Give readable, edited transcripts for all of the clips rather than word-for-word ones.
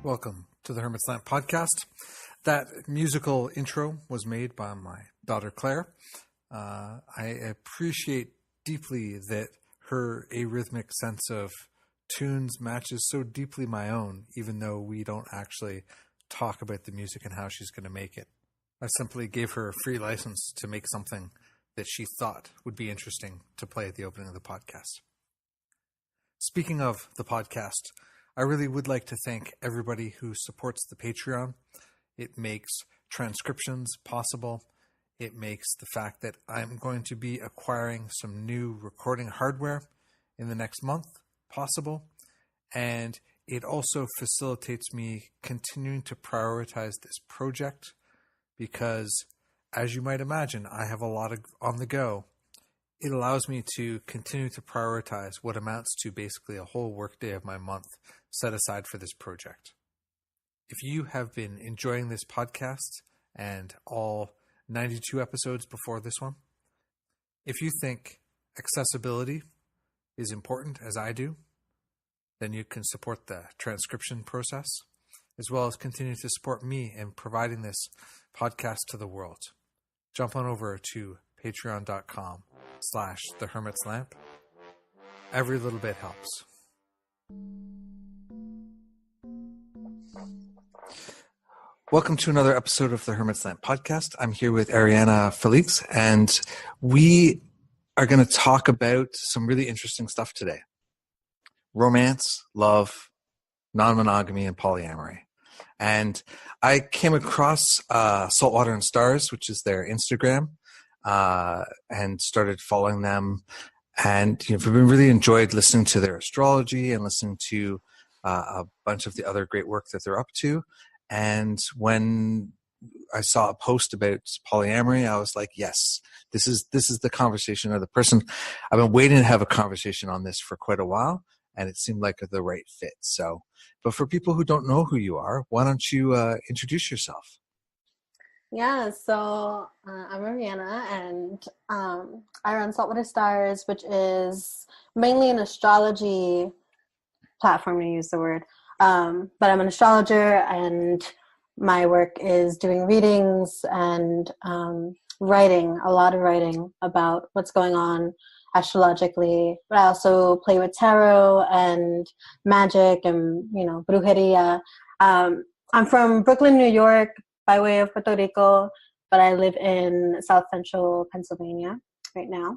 Welcome to the Hermit's Lamp podcast. That musical intro was made by my daughter Claire. I appreciate deeply that her arrhythmic sense of tunes matches so deeply my own, even though we don't actually talk about the music and how she's going to make it. I simply gave her a free license to make something that she thought would be interesting to play at the opening of the podcast. Speaking of the podcast, I really would like to thank everybody who supports the Patreon. It makes transcriptions possible. It makes the fact that I'm going to be acquiring some new recording hardware in the next month possible. And it also facilitates me continuing to prioritize this project because, as you might imagine, I have a lot on the go. It allows me to continue to prioritize what amounts to basically a whole workday of my month set aside for this project. If you have been enjoying this podcast and all 92 episodes before this one, if you think accessibility is important as I do, then you can support the transcription process as well as continue to support me in providing this podcast to the world. Jump on over to patreon.com/thehermitslamp. Every little bit helps. Welcome to another episode of the Hermit's Lamp podcast. I'm here with Ariana Felix, and we are going to talk about some really interesting stuff today. Romance, love, non-monogamy, and polyamory. And I came across Saltwater Stars, which is their Instagram, and started following them. And I've been really enjoyed listening to their astrology and listening to a bunch of the other great work that they're up to. And when I saw a post about polyamory, I was like, yes, this is the conversation, or the person. I've been waiting to have a conversation on this for quite a while, and it seemed like the right fit. So, but for people who don't know who you are, why don't you introduce yourself? Yeah, so I'm Ariana, and I run Saltwater Stars, which is mainly an astrology platform, to use the word. But I'm an astrologer, and my work is doing readings and writing, a lot of writing about what's going on astrologically. But I also play with tarot and magic and, brujería. I'm from Brooklyn, New York, by way of Puerto Rico, but I live in southcentral Pennsylvania right now.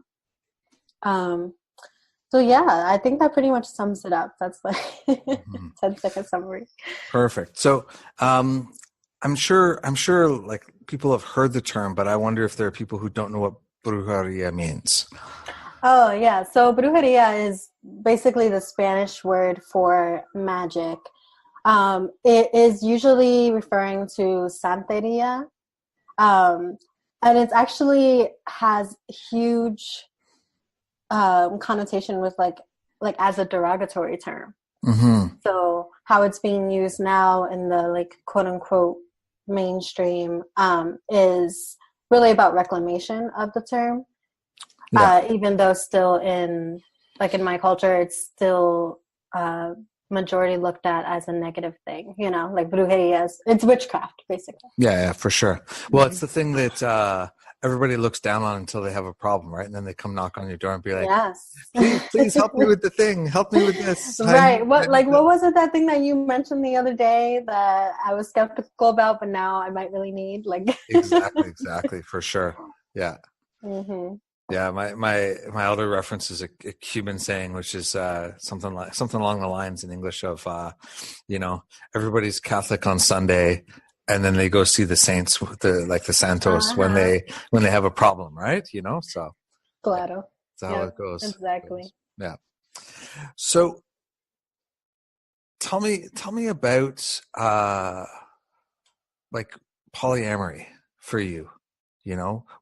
So yeah, I think that pretty much sums it up. That's like that's like a summary. Perfect. So I'm sure like people have heard the term, but I wonder if there are people who don't know what brujería means. Oh yeah, so brujería is basically the Spanish word for magic. It is usually referring to Santería, and it actually has huge connotation with like as a derogatory term. Mm-hmm. So how it's being used now in the like quote unquote mainstream is really about reclamation of the term. Yeah. Even though still in my culture, it's still majority looked at as a negative thing, like brujería it's witchcraft basically. Yeah, for sure. Well, it's the thing that everybody looks down on until they have a problem, right? And then they come knock on your door and be like, yes, please help me with the thing, help me with this. Right. What was it, that thing that you mentioned the other day that I was skeptical about, but now I might really need? Exactly, for sure. Yeah. Mm-hmm. Yeah, my elder references a Cuban saying, which is something along the lines in English of, everybody's Catholic on Sunday, and then they go see the saints, the Santos, when they have a problem, right? So. Claro. That's how it goes. Exactly. Yeah. So, tell me about polyamory for you.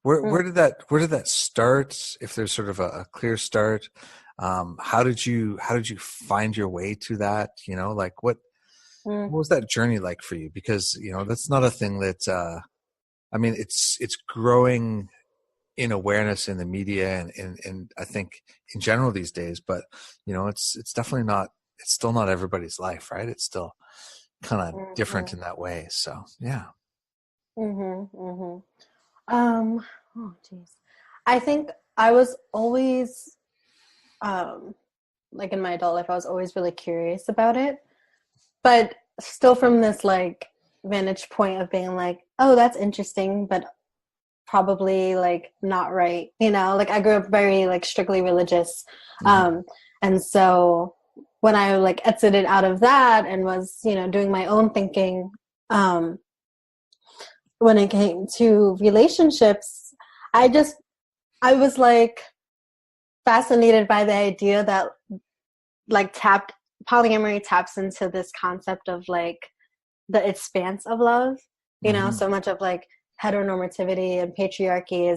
Where did that start? If there's sort of a clear start, how did you find your way to that? Mm. what was that journey like for you? Because, that's not a thing that, I mean, it's growing in awareness in the media and I think in general these days, but it's definitely not, it's still not everybody's life, right? It's still kind of different Mhm. in that way. So yeah. Mhm. Mhm. Oh, geez. I think I was always, um, like in my adult life, I was always really curious about it, but still from this like vantage point of being like, oh, that's interesting, but probably like not right. Like I grew up very like strictly religious, Mm-hmm. and so when I like exited out of that and was doing my own thinking, um, when it came to relationships, I was like fascinated by the idea that like polyamory taps into this concept of like the expanse of love. Mm-hmm. So much of like heteronormativity and patriarchy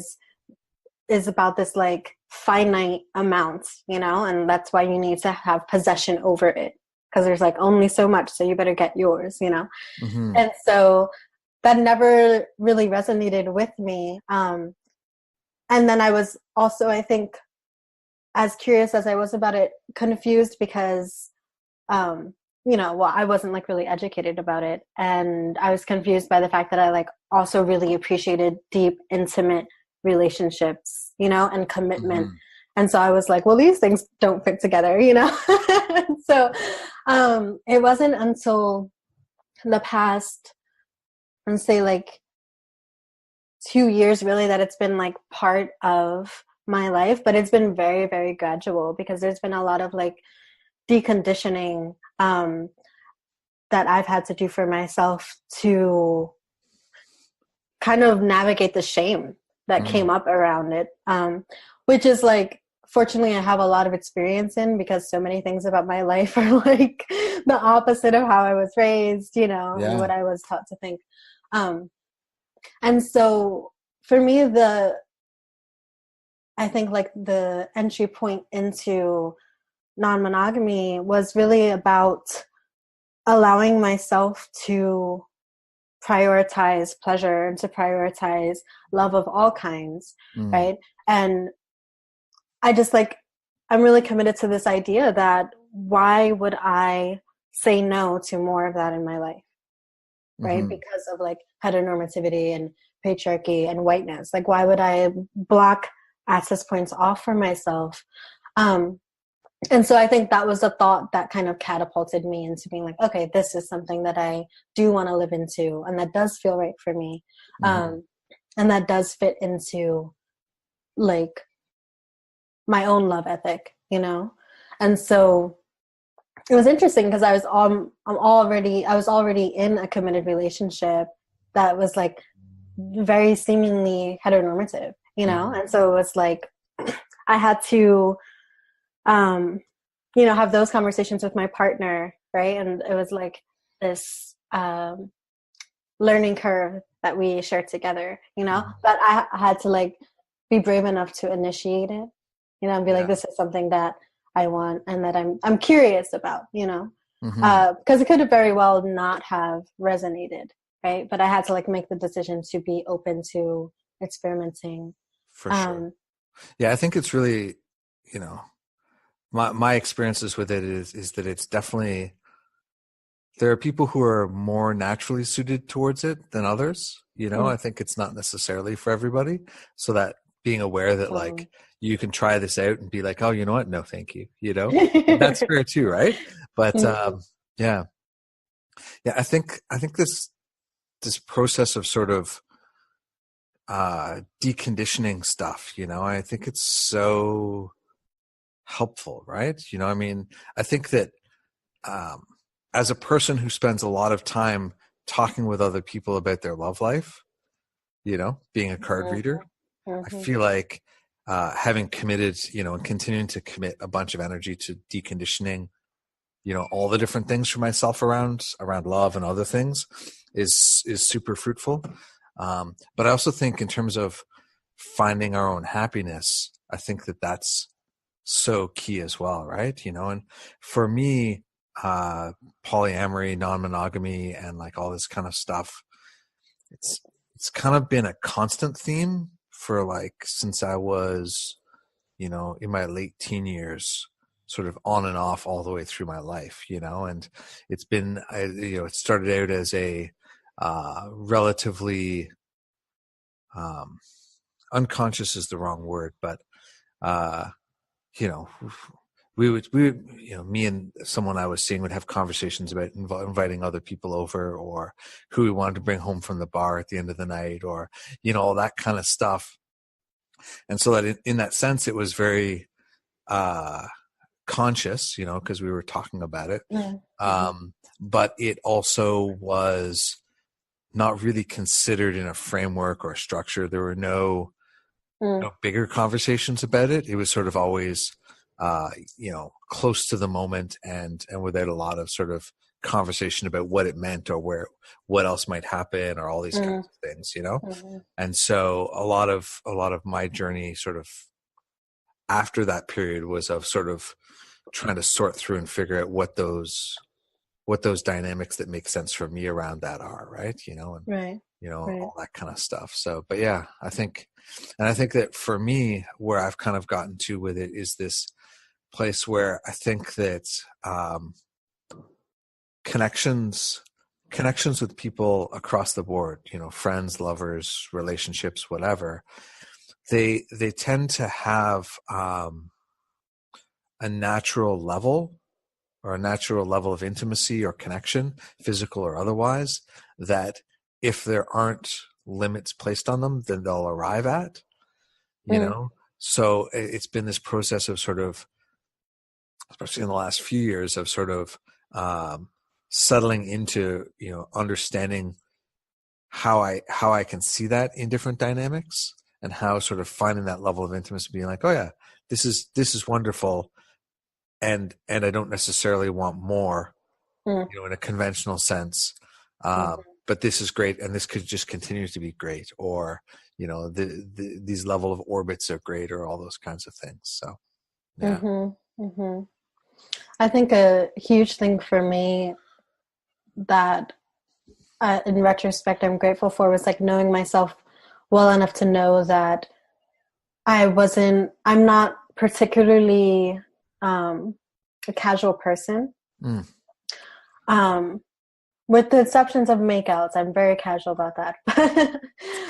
is about this like finite amount, and that's why you need to have possession over it, because there's like only so much, so you better get yours. Mm-hmm. And so that never really resonated with me. And then I was also, I think, as curious as I was about it, confused because, well, I wasn't like really educated about it. And I was confused by the fact that I like also really appreciated deep, intimate relationships, and commitment. Mm-hmm. And so I was like, well, these things don't fit together. So it wasn't until the past, let's say like 2 years really, that it's been like part of my life, but it's been very, very gradual because there's been a lot of like deconditioning that I've had to do for myself to kind of navigate the shame that Mm-hmm. came up around it, which is like, fortunately I have a lot of experience in, because so many things about my life are like the opposite of how I was raised, and Yeah. what I was taught to think. And so for me, I think like the entry point into non-monogamy was really about allowing myself to prioritize pleasure and to prioritize love of all kinds, Mm-hmm. right? And I just like, I'm really committed to this idea that why would I say no to more of that in my life, right? Mm-hmm. Because of like heteronormativity and patriarchy and whiteness. Like, why would I block access points off for myself? And so I think that was a thought that kind of catapulted me into being like, okay, this is something that I do want to live into, and that does feel right for me. Mm-hmm. And that does fit into like my own love ethic. And so it was interesting because I was already in a committed relationship that was like very seemingly heteronormative. Mm-hmm. And so it was like I had to um have those conversations with my partner, right? And it was like this learning curve that we shared together. But I had to like be brave enough to initiate it, and be like, Yeah. this is something that I want and that I'm curious about. Mm-hmm. Because it could have very well not have resonated, right? But I had to like make the decision to be open to experimenting. For sure. um Yeah. I think it's really, you know, my experiences with it is that it's definitely, there are people who are more naturally suited towards it than others. I think it's not necessarily for everybody. So that being aware that like you can try this out and be like, oh, you know what? No, thank you. And that's fair too, right? But yeah, yeah. I think this process of sort of deconditioning stuff. I think it's so helpful, right? I mean, I think that um, as a person who spends a lot of time talking with other people about their love life, being a card reader, I Mhm. feel like having committed, and continuing to commit a bunch of energy to deconditioning, all the different things for myself around love and other things is super fruitful. But I also think in terms of finding our own happiness, I think that that's so key as well, right? And for me, polyamory, non-monogamy, and like all this kind of stuff. It's kind of been a constant theme for like since I was, in my late teen years, sort of on and off all the way through my life, and it's been, it started out as a relatively unconscious is the wrong word, but you know, we would, me and someone I was seeing would have conversations about inviting other people over, or who we wanted to bring home from the bar at the end of the night, or, all that kind of stuff. And so that in that sense, it was very conscious, because we were talking about it. But it also was not really considered in a framework or a structure. There were no bigger conversations about it. It was sort of always, close to the moment and without a lot of sort of conversation about what it meant or what else might happen or all these kinds of things, And so a lot of my journey sort of after that period was of sort of trying to sort through and figure out what those dynamics that make sense for me around that are, right? All that kind of stuff. So, but yeah, I think that for me, where I've kind of gotten to with it is this place where I think that connections with people across the board, friends, lovers, relationships, whatever, they tend to have a natural level of intimacy or connection, physical or otherwise, that if there aren't limits placed on them, then they'll arrive at, So it's been this process of sort of, especially in the last few years, of sort of settling into, understanding how I can see that in different dynamics, and how sort of finding that level of intimacy, being like, oh yeah, this is wonderful. And I don't necessarily want more, in a conventional sense. But this is great, and this could just continue to be great, or these level of orbits are great, or all those kinds of things. So, yeah. I think a huge thing for me that, in retrospect, I'm grateful for was like knowing myself well enough to know that I'm not particularly a casual person. With the exceptions of makeouts, I'm very casual about that.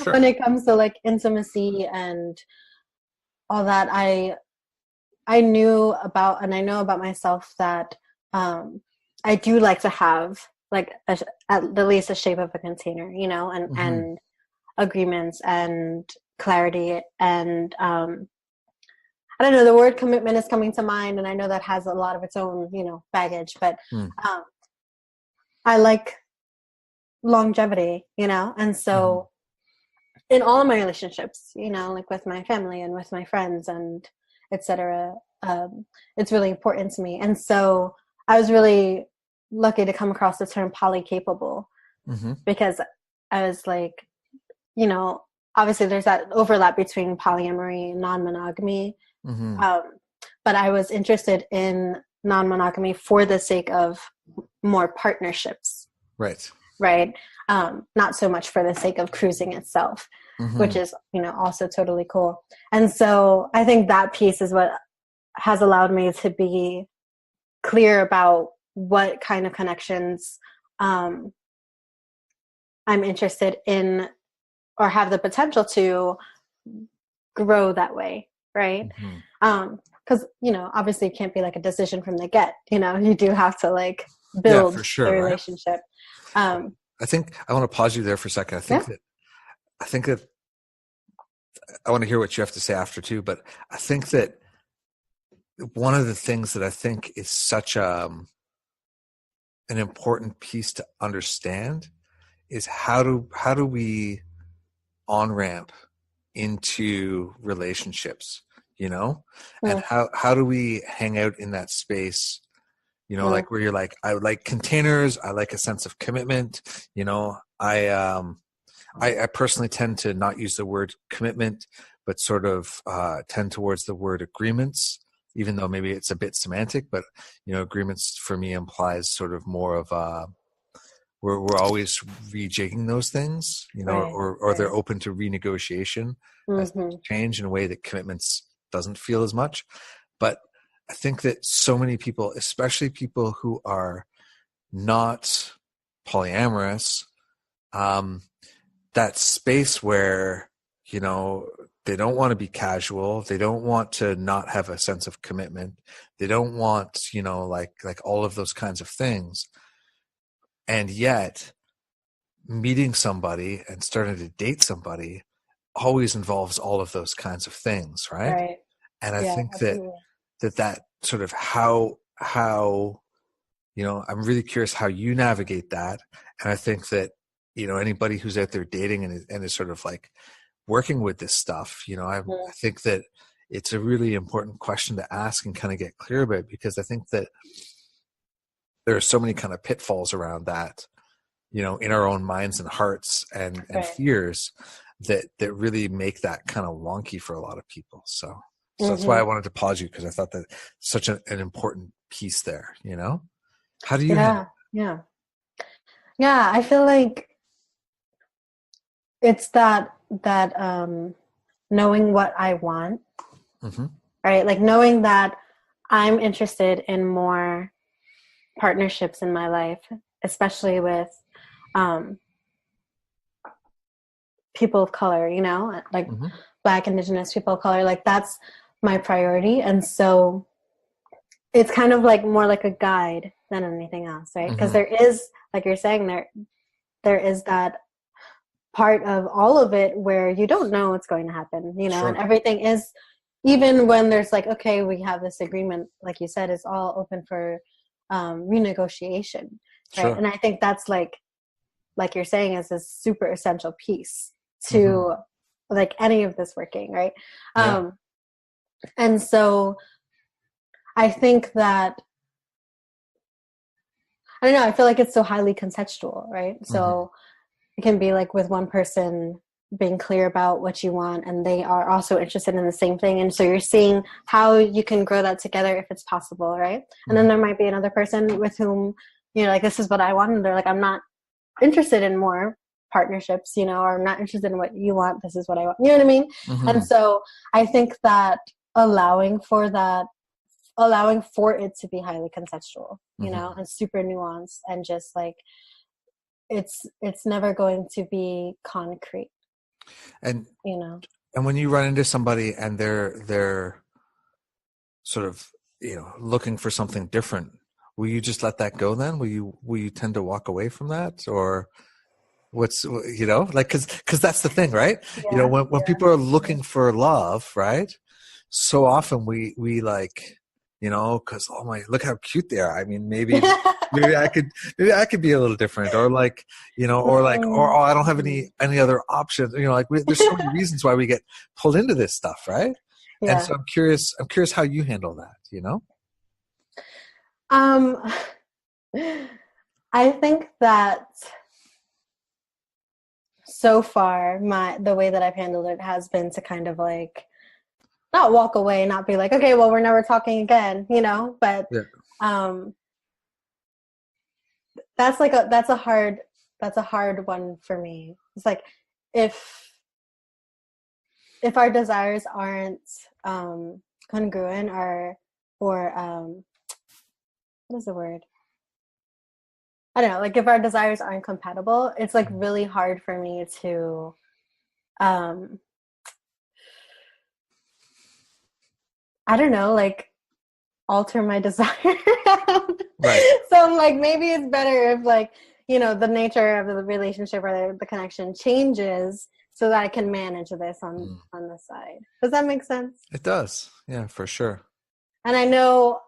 Sure. When it comes to like intimacy and all that, I knew about, and I know about myself that I do like to have like at the least a shape of a container, and agreements and clarity, and I don't know, the word commitment is coming to mind, and I know that has a lot of its own, baggage, but I like longevity, and so in all of my relationships, like with my family and with my friends and etc., it's really important to me. And so I was really lucky to come across the term polycapable, because I was like, obviously there's that overlap between polyamory and non-monogamy. But I was interested in non-monogamy for the sake of more partnerships. Right. Not so much for the sake of cruising itself, which is, also totally cool. And so I think that piece is what has allowed me to be clear about what kind of connections I'm interested in, or have the potential to grow that way. Right. Because, obviously it can't be like a decision from the get, you do have to like build for sure, the relationship. Right? I think I want to pause you there for a second. I think that I want to hear what you have to say after too, but I think that one of the things that I think is such an important piece to understand is how do we on-ramp into relationships, and how do we hang out in that space, like where you're like, I would like containers, I like a sense of commitment, I personally tend to not use the word commitment, but sort of tend towards the word agreements, even though maybe it's a bit semantic, but agreements for me implies sort of more of we're always rejigging those things, or they're open to renegotiation as things change in a way that commitments doesn't feel as much. But I think that so many people, especially people who are not polyamorous, that space where, they don't want to be casual. They don't want to not have a sense of commitment. They don't want, like all of those kinds of things. And yet meeting somebody and starting to date somebody always involves all of those kinds of things. Right. And I think that sort of how, I'm really curious how you navigate that. And I think that, anybody who's out there dating and is sort of like working with this stuff, I think that it's a really important question to ask and kind of get clear about, because I think that there are so many kind of pitfalls around that, in our own minds and hearts and fears that really make that kind of wonky for a lot of people. So that's why I wanted to pause you, because I thought that such an important piece there, How do you handle it? Yeah, I feel like it's that knowing what I want, right? Like knowing that I'm interested in more partnerships in my life, especially with people of color, like Black, Indigenous people of color, like that's my priority. And so it's kind of like more like a guide than anything else, right? Because there is, like you're saying, there is that part of all of it where you don't know what's going to happen, and everything is, even when there's like, okay, we have this agreement, like you said, is all open for renegotiation, right? And I think that's like you're saying, is a super essential piece to like any of this working, right? And so I think that, I don't know, I feel like it's so highly contextual, right? So it can be like with one person being clear about what you want and they are also interested in the same thing. And so you're seeing how you can grow that together if it's possible, right? And then there might be another person with whom, like, this is what I want. And they're like, I'm not interested in more partnerships, or I'm not interested in what you want. This is what I want. You know what I mean? And so I think that allowing for it to be highly contextual, and super nuanced, and just like, it's never going to be concrete. And and when you run into somebody and they're sort of looking for something different, will you just let that go then? Will you tend to walk away from that, or what's like, because that's the thing, right? When people are looking for love, right, so often we like, because oh my, look how cute they are. I mean, maybe I could be a little different, or like, or oh, I don't have any other options. Like there's so many reasons why we get pulled into this stuff, right? And so I'm curious how you handle that. I think that so far the way that I've handled it has been to kind of like not walk away, not be like, okay, well, we're never talking again, but that's a hard one for me. It's like, if our desires aren't congruent, or what is the word? I don't know, like if our desires aren't compatible, it's like really hard for me to I don't know, like alter my desire. Right. So I'm like, maybe it's better if like, the nature of the relationship or the connection changes so that I can manage this on the side. Does that make sense? It does. Yeah, for sure. And I know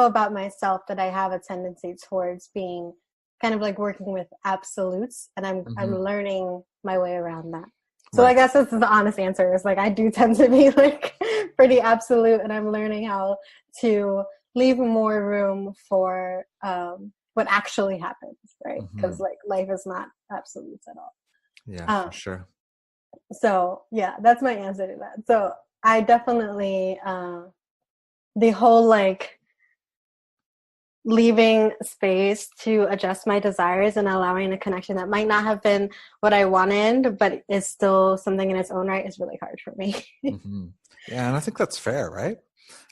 about myself that I have a tendency towards being kind of like working with absolutes, and I'm learning my way around that. So I guess this is the honest answer, is like I do tend to be like pretty absolute, and I'm learning how to leave more room for what actually happens, right? Because like life is not absolutes at all. Yeah, for sure. So yeah, that's my answer to that. So I definitely the whole like leaving space to adjust my desires and allowing a connection that might not have been what I wanted, but is still something in its own right, is really hard for me. Mm-hmm. Yeah, and I think that's fair, right?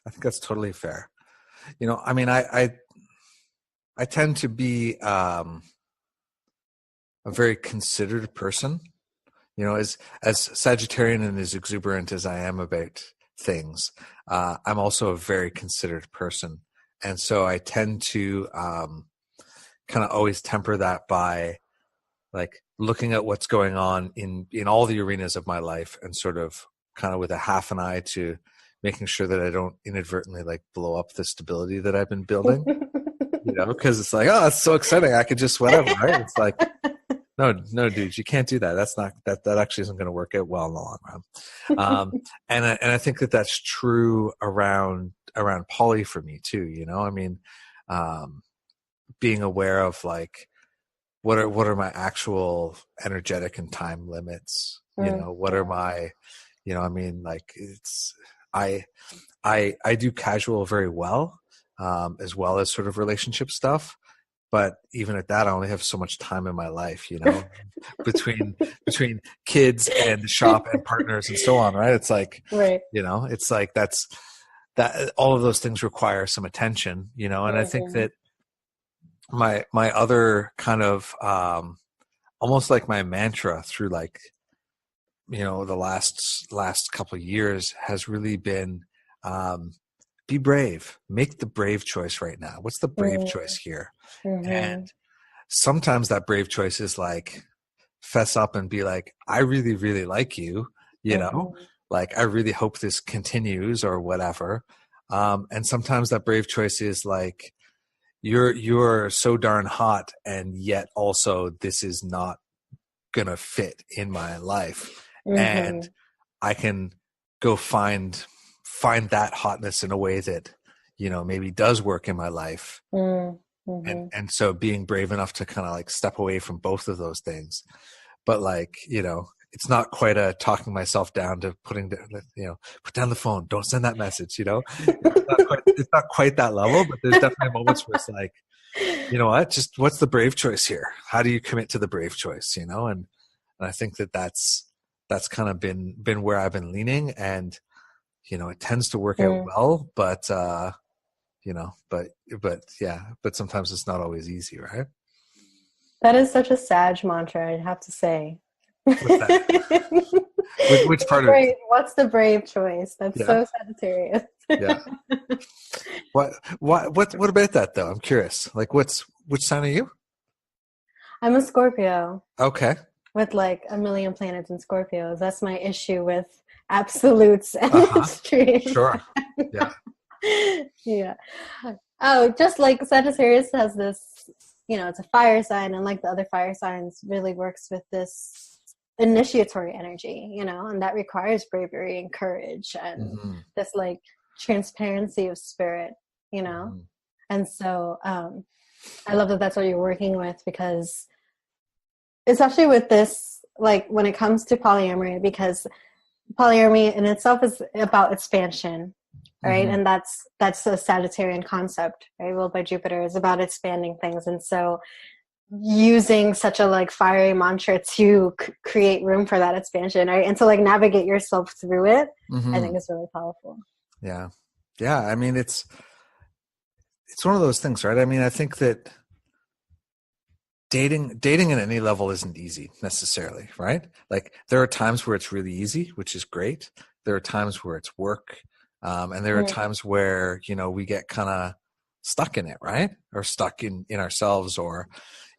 I think that's totally fair. You know, I mean, I tend to be a very considered person. You know, as Sagittarian and as exuberant as I am about things, I'm also a very considered person, and so I tend to kind of always temper that by like looking at what's going on in all the arenas of my life, and sort of kind of with a half an eye to making sure that I don't inadvertently like blow up the stability that I've been building. You know, because it's like, oh, it's so exciting, I could just whatever, right? It's like, no, dude, you can't do that. That's not that actually isn't going to work out well in the long run. And I think that that's true around poly for me too. You know, I mean, being aware of like what are my actual energetic and time limits. You know, what are my, you know, I mean, like it's I do casual very well, as well as sort of relationship stuff. But even at that, I only have so much time in my life, you know, between kids and shop and partners and so on, right? It's like, Right. you know, it's like that all of those things require some attention, you know, and I think that my other kind of almost like my mantra through like, you know, the last couple of years has really been be brave. Make the brave choice right now. What's the brave choice here? And sometimes that brave choice is like fess up and be like, I really, really like you, you know, like I really hope this continues or whatever. And sometimes that brave choice is like, you're so darn hot, and yet also this is not gonna fit in my life. And I can go find that hotness in a way that, you know, maybe does work in my life. And so being brave enough to kind of like step away from both of those things. But like, you know, it's not quite a talking myself down to putting the, you know, put down the phone, don't send that message, you know. It's not quite that level, but there's definitely moments where it's like, you know what, just what's the brave choice here? How do you commit to the brave choice, you know? And I think that that's kind of been where I've been leaning, and you know, it tends to work out well, but you know, but sometimes it's not always easy, right? That is such a Sag mantra, I'd have to say. What's that? Which part of it? What's the brave choice? That's Yeah. so Sagittarius. Yeah. What about that though? I'm curious. Like, which sign are you? I'm a Scorpio. Okay. With like a million planets in Scorpios. That's my issue with absolutes and extremes. Sure. Yeah. Yeah. Oh, just like Sagittarius has this, you know, it's a fire sign, and like the other fire signs really works with this initiatory energy, you know, and that requires bravery and courage and this like transparency of spirit, you know. And so I love that that's what you're working with, because especially with this, like when it comes to polyamory, because polyamory in itself is about expansion, right? And that's a Sagittarian concept, right? Ruled by Jupiter, is about expanding things. And so using such a like fiery mantra to create room for that expansion, right? And to like navigate yourself through it, I think is really powerful. Yeah. I mean, it's one of those things, right? I mean, I think that dating at any level isn't easy necessarily, right? Like there are times where it's really easy, which is great. There are times where it's work. And there are times where, you know, we get kind of stuck in it, right? Or stuck in ourselves, or,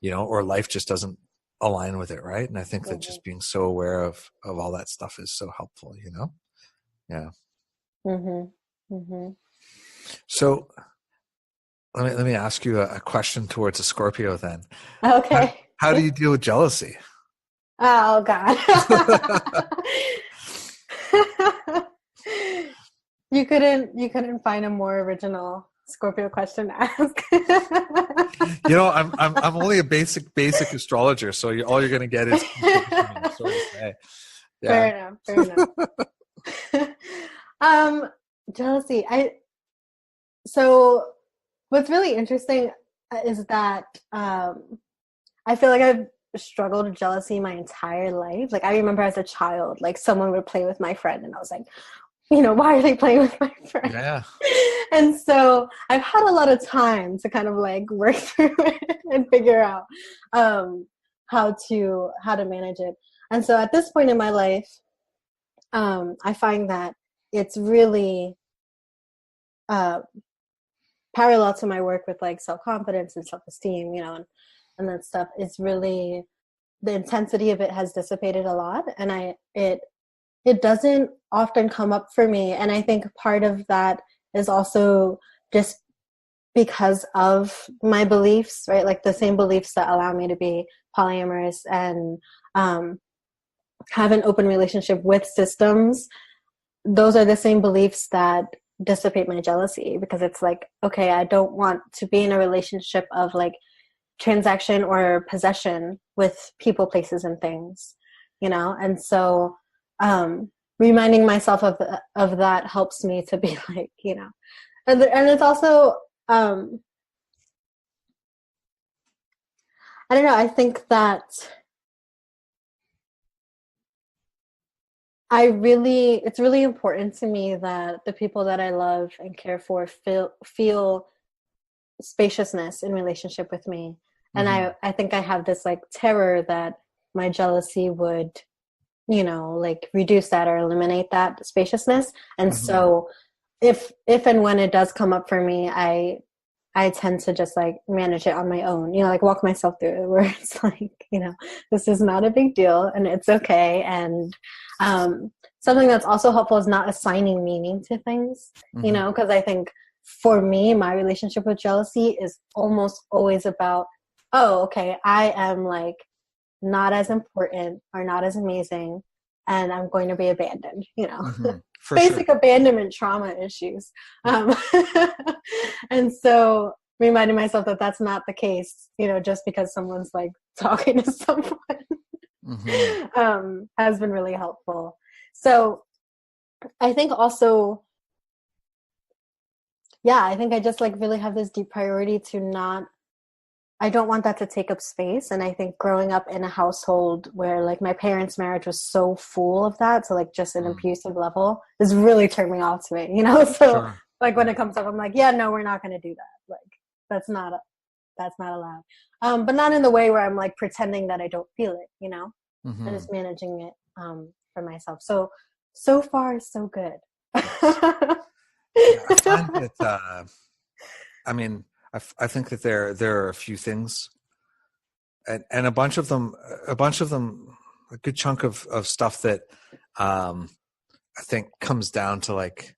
you know, or life just doesn't align with it, right? And I think that just being so aware of all that stuff is so helpful, you know? Yeah. So let me ask you a question towards a Scorpio then. Okay. How do you deal with jealousy? Oh God. You couldn't find a more original Scorpio question to ask. You know, I'm only a basic astrologer, so all you're going to get is Fair enough. Jealousy. So what's really interesting is that I feel like I've struggled with jealousy my entire life. Like I remember as a child, like someone would play with my friend and I was like, why are they playing with my friend? Yeah. And so I've had a lot of time to kind of like work through it and figure out how to manage it. And so at this point in my life, I find that it's really uh, parallel to my work with like self-confidence and self-esteem, and that stuff. It's really, the intensity of it has dissipated a lot, and it doesn't often come up for me. And I think part of that is also just because of my beliefs, right? Like the same beliefs that allow me to be polyamorous and have an open relationship with systems. Those are the same beliefs that dissipate my jealousy, because it's like, okay, I don't want to be in a relationship of like transaction or possession with people, places, and things, and so reminding myself of that helps me to be like, and it's also I don't know, I think that it's really important to me that the people that I love and care for feel spaciousness in relationship with me. And I think I have this like terror that my jealousy would, like reduce that or eliminate that spaciousness. And so if and when it does come up for me, I tend to just like manage it on my own, like walk myself through it, where it's like, this is not a big deal and it's okay. And something that's also helpful is not assigning meaning to things, because I think for me, my relationship with jealousy is almost always about, oh, okay, I am like not as important or not as amazing, and I'm going to be abandoned, For basic sure. abandonment trauma issues. And so reminding myself that that's not the case, just because someone's like talking to someone has been really helpful. So I think also, I think I just like really have this deep priority to I don't want that to take up space. And I think growing up in a household where like my parents' marriage was so full of that, so like just an abusive level, has really turned me off to it, so Sure. like when it comes up, I'm like, yeah, no, we're not going to do that. Like that's not allowed. But not in the way where I'm like pretending that I don't feel it, and just managing it for myself. So far so good. Yeah, I find that I mean, I think that there are a few things, and a good chunk of stuff that I think comes down to like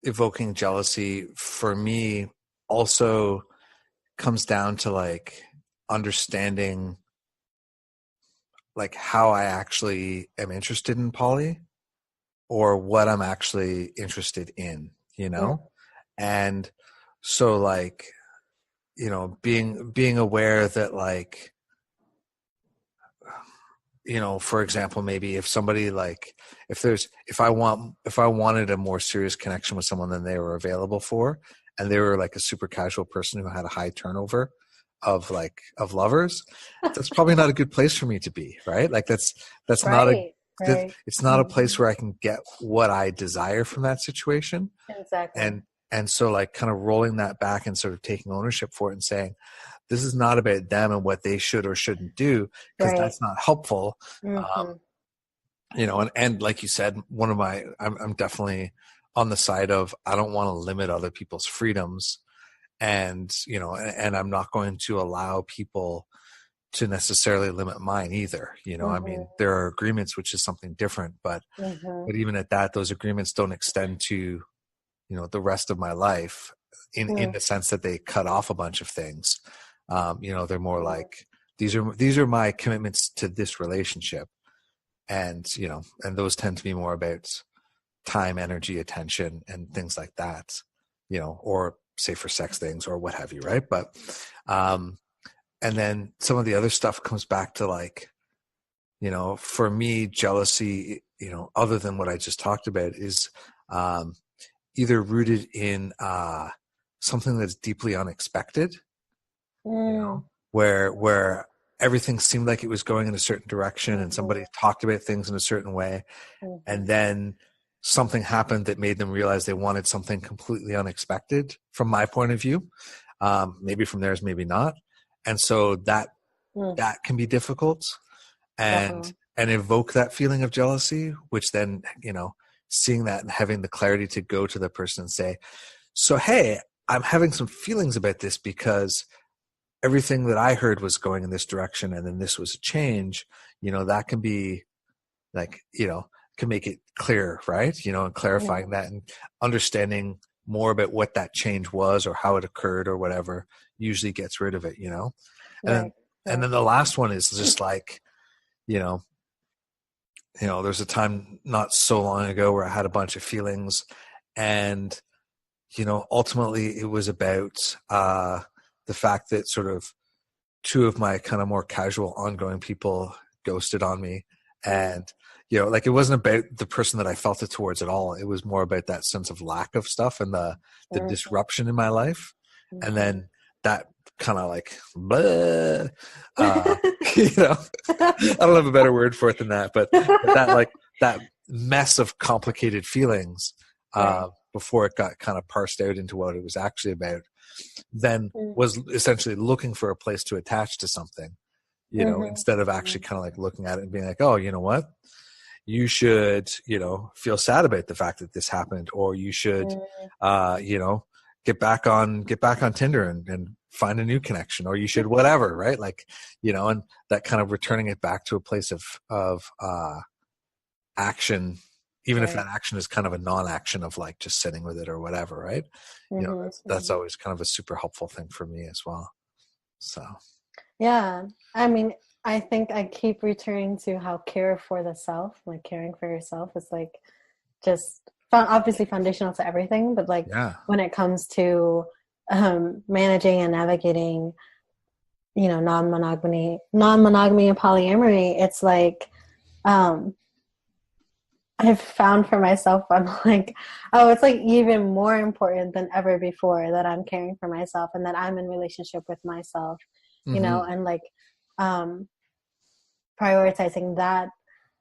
evoking jealousy for me. Also comes down to like understanding like how I actually am interested in poly, or what I'm actually interested in, Yeah. and so like being aware that like for example, maybe if somebody like if I wanted a more serious connection with someone than they were available for, and they were like a super casual person who had a high turnover of lovers, that's probably not a good place for me to be, right? Like that's not a Right. Right. it's not a place where I can get what I desire from that situation. Exactly. And so like kind of rolling that back and sort of taking ownership for it and saying, this is not about them and what they should or shouldn't do, because Right. that's not helpful. Mm-hmm. And like you said, I'm definitely on the side of, I don't want to limit other people's freedoms, and I'm not going to allow people to necessarily limit mine either. I Mm-hmm. mean, there are agreements, which is something different, but Mm-hmm. even at that, those agreements don't extend to the rest of my life, in the sense that they cut off a bunch of things. They're more like, these are my commitments to this relationship, and and those tend to be more about time, energy, attention, and things like that, or say for sex things or what have you, right? But and then some of the other stuff comes back to like, for me, jealousy, other than what I just talked about, is either rooted in something that's deeply unexpected, where everything seemed like it was going in a certain direction and somebody talked about things in a certain way, and then something happened that made them realize they wanted something completely unexpected from my point of view, maybe from theirs, maybe not. And so that can be difficult and evoke that feeling of jealousy, which then, seeing that and having the clarity to go to the person and say, so, hey, I'm having some feelings about this because everything that I heard was going in this direction, and then this was a change. That can be like, can make it clear, right? And clarifying that and understanding more about what that change was or how it occurred or whatever usually gets rid of it, And then the last one is just like, there's a time not so long ago where I had a bunch of feelings, and ultimately it was about the fact that sort of two of my kind of more casual ongoing people ghosted on me. And, it wasn't about the person that I felt it towards at all. It was more about that sense of lack of stuff and the disruption in my life. And then that kind of like, blah, I don't have a better word for it than that, but that mess of complicated feelings, before it got kind of parsed out into what it was actually about, then was essentially looking for a place to attach to something, instead of actually kind of like looking at it and being like, oh, you know what? You should, feel sad about the fact that this happened, or you should, get back on Tinder and find a new connection, or you should whatever, right? Like, and that kind of returning it back to a place of action, even if that action is kind of a non-action of like just sitting with it or whatever, right? That's always kind of a super helpful thing for me as well. So. Yeah. I mean, I think I keep returning to how care for the self, like caring for yourself, is like just obviously foundational to everything, but like when it comes to managing and navigating, non-monogamy and polyamory, it's like I've found for myself, I'm like, oh, it's like even more important than ever before that I'm caring for myself and that I'm in relationship with myself, and like prioritizing that,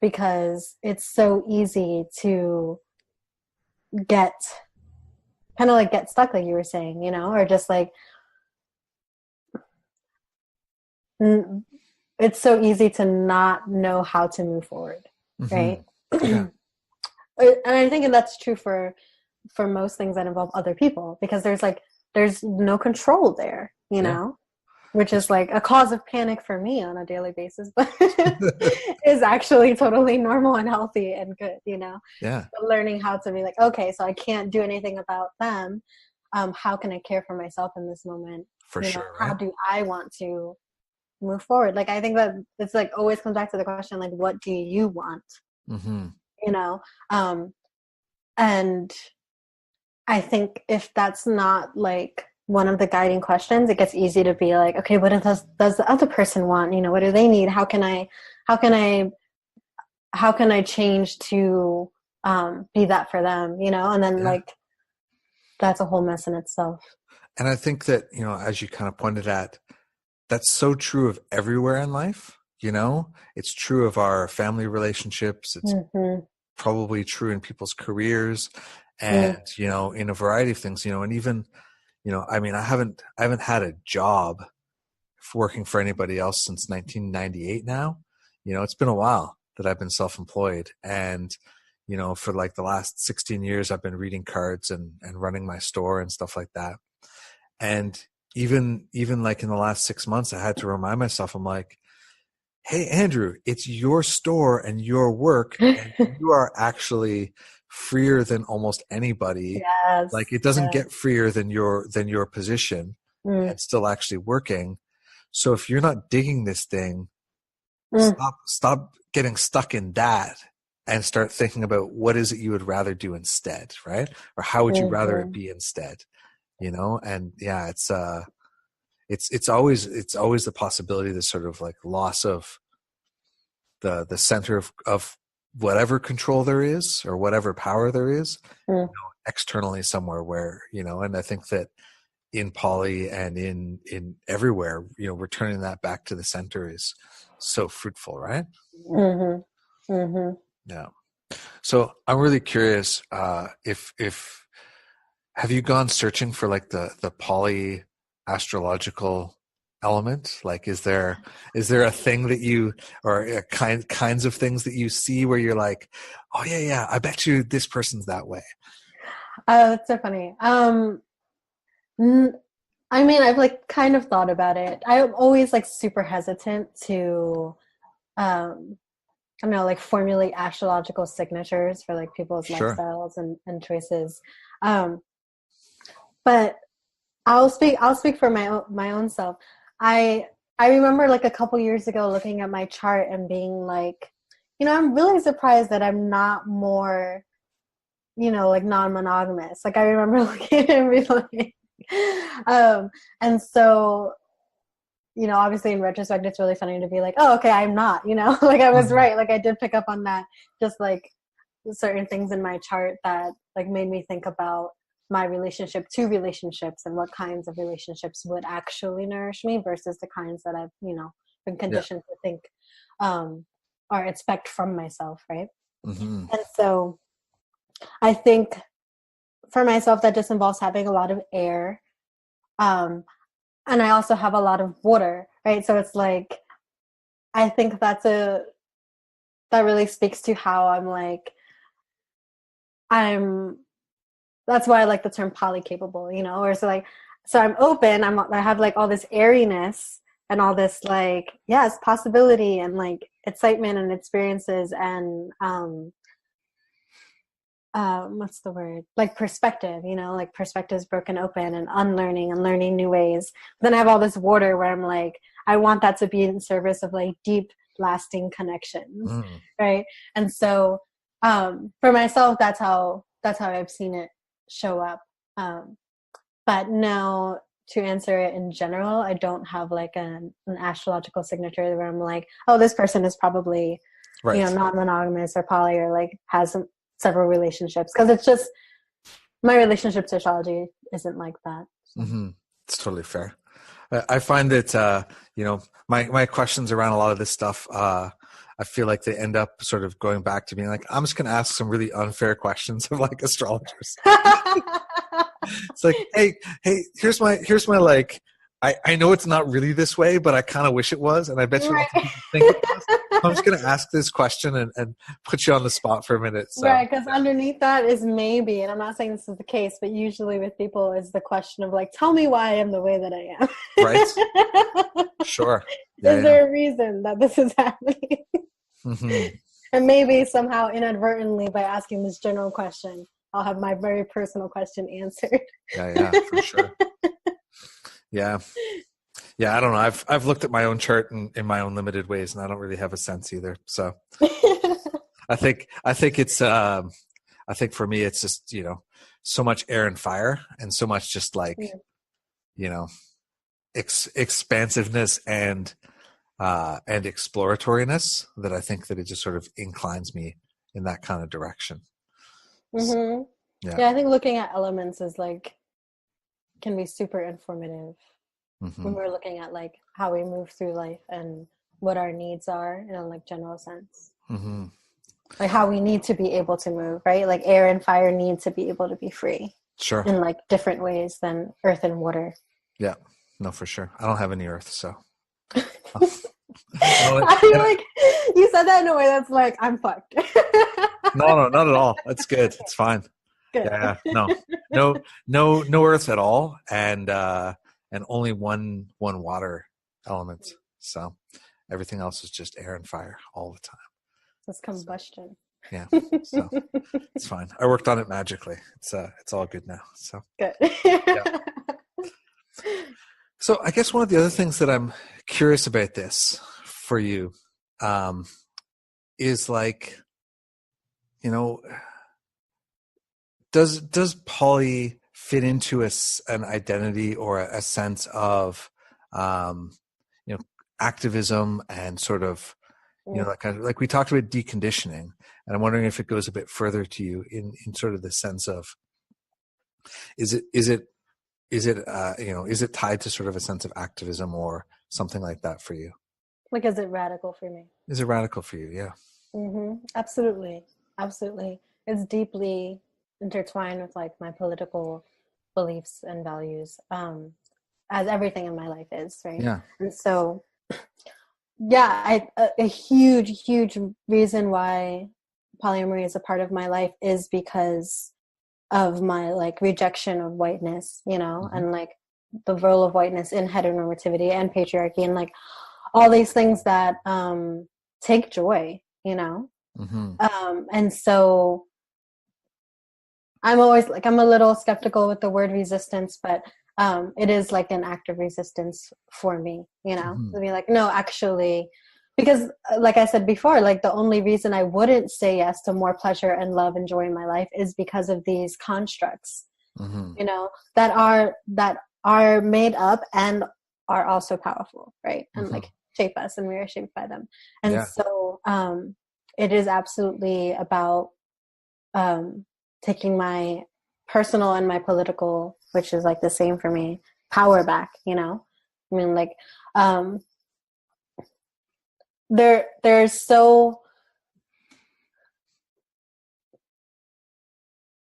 because it's so easy to get stuck, like you were saying, or just like it's so easy to not know how to move forward, right? And I think that's true for most things that involve other people, because there's no control there, which is like a cause of panic for me on a daily basis, but is actually totally normal and healthy and good, But learning how to be like, okay, so I can't do anything about them. How can I care for myself in this moment? For sure. Right? How do I want to move forward? Like, I think that it's like always comes back to the question, like, what do you want? And I think if that's not like one of the guiding questions, it gets easy to be like, okay, what does the other person want? What do they need? How can I change to be that for them? And then like that's a whole mess in itself. And I think that, as you kind of pointed at, that's so true of everywhere in life. It's true of our family relationships. It's probably true in people's careers, and in a variety of things. And even, I mean, I haven't had a job working for anybody else since 1998 now. It's been a while that I've been self-employed, and for like the last 16 years I've been reading cards and running my store and stuff like that. And even like in the last 6 months, I had to remind myself, I'm like, hey, Andrew, it's your store and your work, and you are actually freer than almost anybody. Yes. Like, it doesn't get freer than your position and still actually working. So if you're not digging this thing, stop getting stuck in that and start thinking about what is it you would rather do instead, right? Or how would you rather it be instead? And it's always the possibility, this sort of like loss of the center of whatever control there is or whatever power there is, externally somewhere where, and I think that in poly and in everywhere, returning that back to the center is so fruitful, right? Mm-hmm. Mm-hmm. Yeah. So I'm really curious, if have you gone searching for like the poly astrological element? Like, is there a thing that you, or kinds of things that you see where you're like, oh yeah, I bet you this person's that way. That's so funny. I mean, I've like kind of thought about it. I'm always like super hesitant to, I don't know, like formulate astrological signatures for like people's Sure. lifestyles and choices. Um, but I'll speak for my own self. I I remember like a couple years ago looking at my chart and being like, I'm really surprised that I'm not more, like non-monogamous. Like I remember looking at it and being like, and so, obviously in retrospect, it's really funny to be like, oh, okay, I'm not, like I was Mhm. right. Like I did pick up on that, just like certain things in my chart that like made me think about my relationship to relationships and what kinds of relationships would actually nourish me versus the kinds that I've, been Yeah. conditioned to think, or expect from myself. Right. Mm-hmm. And so I think for myself, that just involves having a lot of air. Um, and I also have a lot of water, right? So it's like, I think that really speaks to how I'm, that's why I like the term polycapable, or so I'm open, I have like all this airiness and all this like, yes, possibility and like excitement and experiences and, what's the word? Like perspective, like perspectives broken open and unlearning and learning new ways. But then I have all this water where I'm like, I want that to be in service of like deep, lasting connections, Mm. right? And so, for myself, that's how I've seen it show up. But no, to answer it in general, I don't have like an astrological signature where I'm like, oh, this person is probably, Right. non-monogamous or poly or like has several relationships, because it's just my relationship to astrology isn't like that. So. Mm-hmm. It's totally fair. I find that my questions around a lot of this stuff, I feel like they end up sort of going back to being like, I'm just going to ask some really unfair questions of like astrologers. It's like, hey, here's my like, I know it's not really this way, but I kind of wish it was, and I bet you lots of Right. people think it was. I'm just going to ask this question and put you on the spot for a minute. So, Right, because underneath that is maybe, and I'm not saying this is the case, but usually with people is the question of like, tell me why I am the way that right, I am. sure, Is yeah. there a reason that this is happening? Mm-hmm. And maybe somehow inadvertently by asking this general question, I'll have my very personal question answered. Yeah, for sure. Yeah. Yeah, I don't know. I've looked at my own chart in my own limited ways, and I don't really have a sense either. So I think it's I think for me it's just so much air and fire, and so much just like you know expansiveness and exploratoriness that I think that it just sort of inclines me in that kind of direction. So, Mm-hmm. yeah. Yeah, I think looking at elements is like can be super informative Mm-hmm. when we're looking at like how we move through life and what our needs are in a like general sense. Mm-hmm. Like how we need to be able to move, right? Like air and fire need to be able to be free Sure. in like different ways than earth and water. Yeah. No, for sure. I don't have any earth, so. I feel like you said that in a way that's like I'm fucked. No, not at all. That's good. It's fine. Good. Yeah, no earth at all, and only one water element. So everything else is just air and fire all the time. It's combustion. Yeah, so it's fine. I worked on it magically. It's all good now. So Good. yeah. So I guess one of the other things that I'm curious about this for you, is like, does poly fit into an identity or a sense of um, activism and sort of like we talked about deconditioning, and I'm wondering if it goes a bit further to you in sort of the sense of Is it is it tied to sort of a sense of activism or something like that for you? Like, is it radical for me? Is it radical for you? Yeah. Absolutely. Absolutely. It's deeply intertwined with like my political beliefs and values, as everything in my life is, right? Yeah. And so, yeah, a huge reason why polyamory is a part of my life is because of my like rejection of whiteness, and like the role of whiteness in heteronormativity and patriarchy and like all these things that take joy, and so I'm always like, I'm a little skeptical with the word resistance, but it is like an act of resistance for me, to be like, no, actually, because like I said before, like the only reason I wouldn't say yes to more pleasure and love and joy in my life is because of these constructs, that are made up and are also powerful, right? And like shape us, and we are shaped by them. And so it is absolutely about taking my personal and my political, which is like the same for me, power back, I mean, like, there's so,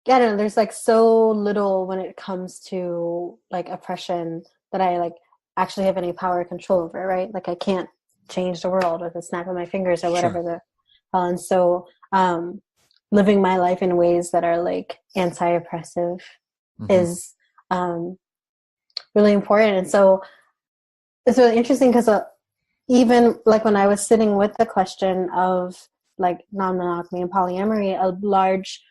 I don't know, there's like so little when it comes to like oppression that I like actually have any power or control over, right? Like I can't change the world with a snap of my fingers or whatever. And so living my life in ways that are like anti-oppressive is really important. And so it's really interesting because even like when I was sitting with the question of like non-monogamy and polyamory, a large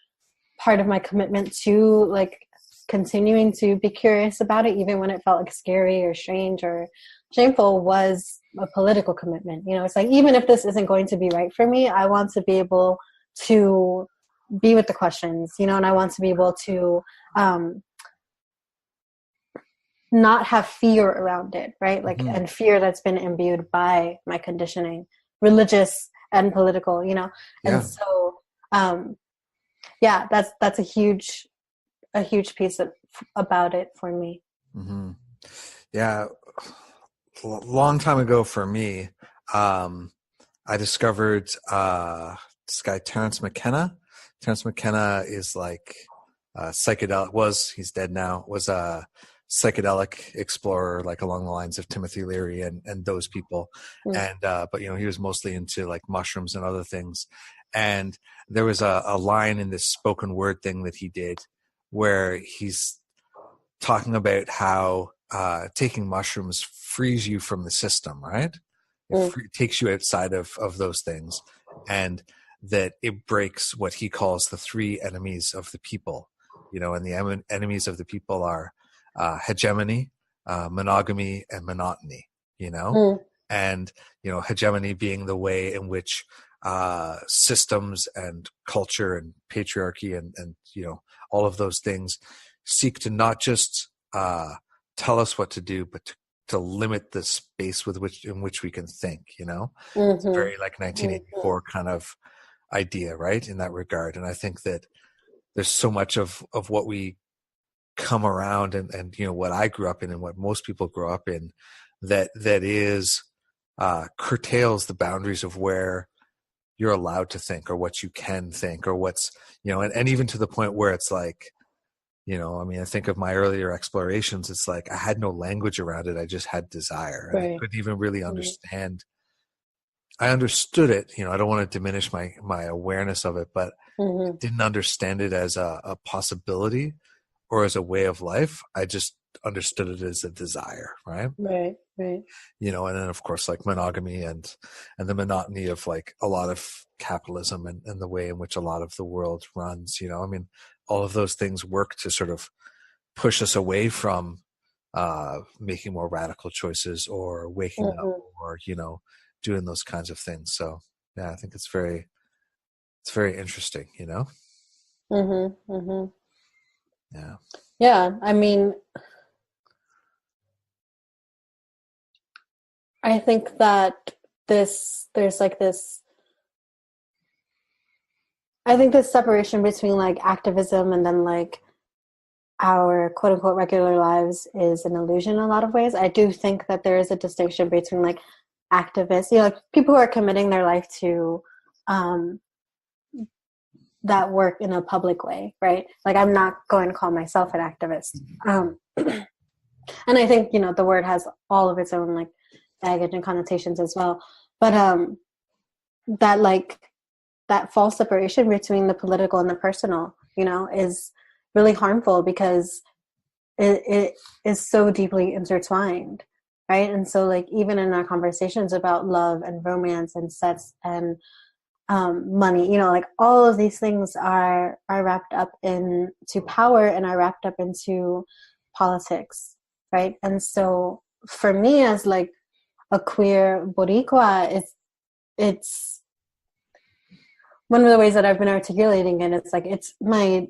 part of my commitment to like continuing to be curious about it, even when it felt like scary or strange or shameful, was a political commitment. It's like, even if this isn't going to be right for me, I want to be able to be with the questions, and I want to be able to not have fear around it, right? Like, and fear that's been imbued by my conditioning, religious and political, and so that's a huge piece about it for me. Yeah, a long time ago for me, I discovered this guy Terence McKenna. Terence McKenna is like psychedelic. He's dead now. Was a psychedelic explorer, like along the lines of Timothy Leary and those people. And but he was mostly into like mushrooms and other things. And there was a line in this spoken word thing that he did where he's talking about how taking mushrooms frees you from the system, right? It takes you outside of those things, and that it breaks what he calls the three enemies of the people, and the enemies of the people are hegemony, monogamy, and monotony, and, hegemony being the way in which systems and culture and patriarchy and all of those things seek to not just tell us what to do, but to limit the space in which we can think, It's a very like 1984 kind of idea, right? In that regard. And I think that there's so much of what we come around and what I grew up in and what most people grow up in that is curtails the boundaries of where you're allowed to think or what you can think or what's, and even to the point where it's like, I think of my earlier explorations, it's like I had no language around it. I just had desire. And I couldn't even really understand. I understood it. I don't want to diminish my awareness of it, but I didn't understand it as a possibility or as a way of life. I just understood it as a desire, right? Right. And then of course like monogamy and the monotony of like a lot of capitalism and the way in which a lot of the world runs, all of those things work to sort of push us away from making more radical choices or waking up or, doing those kinds of things. So yeah, I think it's very interesting, Yeah. Yeah. I mean, I think that I think this separation between like activism and then like our quote unquote regular lives is an illusion in a lot of ways. I do think that there is a distinction between like activists, you know, like people who are committing their life to that work in a public way, right? Like I'm not going to call myself an activist. And I think, you know, the word has all of its own like baggage and connotations as well. But that like that false separation between the political and the personal, you know, is really harmful because it is so deeply intertwined, right? And so like even in our conversations about love and romance and sex and money, you know, like all of these things are wrapped up into power and are wrapped up into politics, right? And so for me as like a queer Boricua, it's one of the ways that I've been articulating it. It's like it's my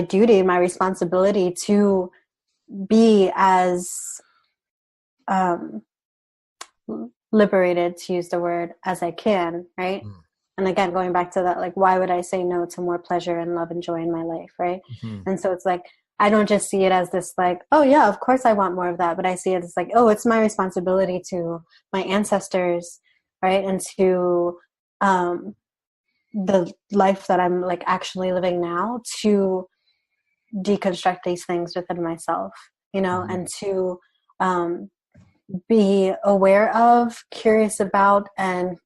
duty, my responsibility to be as liberated, to use the word, as I can, right? And again, going back to that, like, why would I say no to more pleasure and love and joy in my life, right? And so it's like, I don't just see it as this like, oh yeah, of course I want more of that, but I see it as like, oh, it's my responsibility to my ancestors, right? And to the life that I'm like actually living now, to deconstruct these things within myself, you know, and to be aware of, curious about, and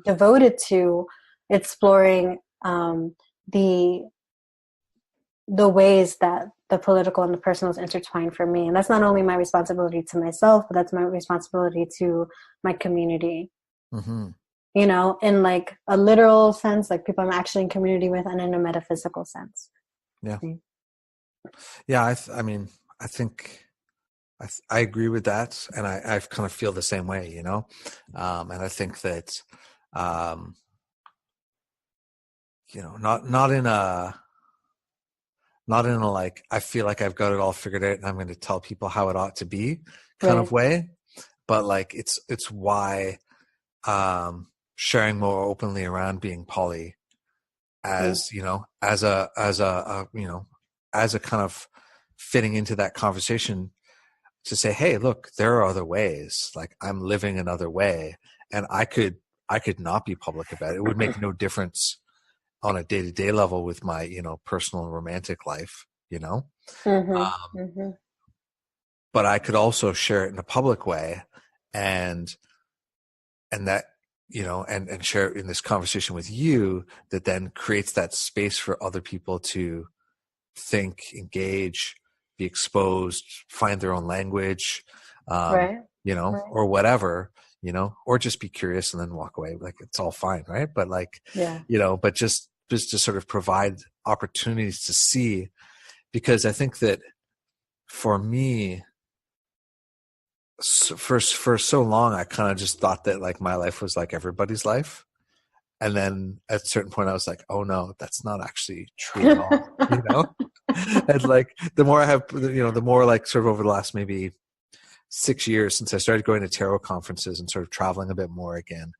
devoted to exploring the ways that the political and the personal is intertwined for me. And that's not only my responsibility to myself, but that's my responsibility to my community. You know, in like a literal sense, like people I'm actually in community with, and in a metaphysical sense. Yeah. Yeah. I mean, I think I agree with that. And I kind of feel the same way, you know? And I think that, you know, not in a like, I feel like I've got it all figured out and I'm going to tell people how it ought to be kind of way. But like, it's why, sharing more openly around being poly as, you know, as a you know, as a kind of fitting into that conversation to say, hey, look, there are other ways. Like I'm living another way and I could not be public about it. It would make no difference on a day-to-day level with my, you know, personal and romantic life, you know? But I could also share it in a public way and that, you know, and share it in this conversation with you that then creates that space for other people to think, engage, be exposed, find their own language, you know, or whatever, you know, or just be curious and then walk away. Like it's all fine. Right. But like, you know, but just to sort of provide opportunities to see, because I think that for me, for so long, I kind of just thought that like my life was like everybody's life. And then at a certain point I was like, oh no, that's not actually true at all, you know? And like, the more I have, you know, the more like sort of over the last maybe 6 years since I started going to tarot conferences and sort of traveling a bit more again,